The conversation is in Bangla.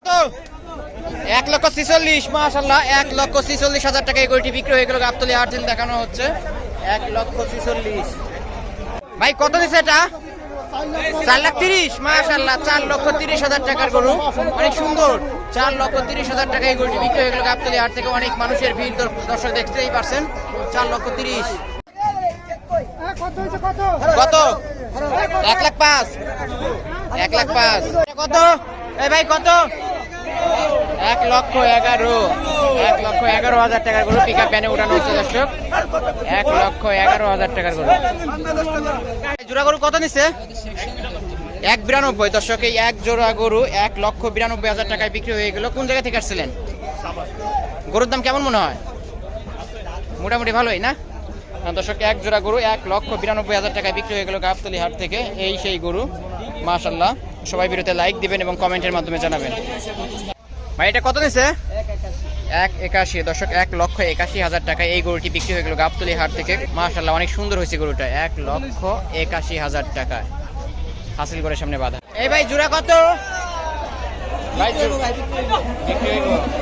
তো 1,46,000 মাশাআল্লাহ 1,46,000 টাকায় গরুটি বিক্রি হয়ে গেল। গাবতলী হাট থেকে দেখানো হচ্ছে 1,46,000। ভাই কত দিছে এটা? 4,30,000 মাশাআল্লাহ 4,30,000 টাকার গরু, অনেক সুন্দর। 4,30,000 টাকায় গরুটি বিক্রি হয়ে গেল গাবতলী হাট থেকে। অনেক মানুষের ভিড়, দর্শক দেখতেই পারছেন। 4,30,000 কত? 1,05,000 1,05,000 কত? এই ভাই কত? 1,11,000 টাকার গরু পিকআপ ভ্যানে উঠানো হচ্ছে দর্শক। 1,11,000 টাকার গরু। জোড়া গরু কত নিচ্ছে? 1,92,000 দর্শক। এই এক জোড়া গরু 1,92,000 টাকায় বিক্রি হয়ে গেল। কোন জায়গা থেকে আসছিলেন? গরুর দাম কেমন মনে হয়? মোটামুটি ভালোই না দর্শক? এক জোড়া গরু 1,92,000 টাকায় বিক্রি হয়ে গেল গাবতলী হাট থেকে। এই সেই গরু মাশাআল্লাহ। সবাই ভিডিওতে লাইক দিবেন এবং কমেন্টের মাধ্যমে জানাবেন। ভাই এটা কত নিছে? 1,81,000 দর্শক। 1,81,000 টাকায় এই গরুটি বিক্রি হয়ে গেল গাবতলী হাট থেকে। মাশাআল্লাহ অনেক সুন্দর হয়েছে গরুটা। 1,81,000 টাকায় হাসিল করে সামনে বাঁধা। এই ভাই জোড়া কত? ভাই বিক্রি হয়ে গেল।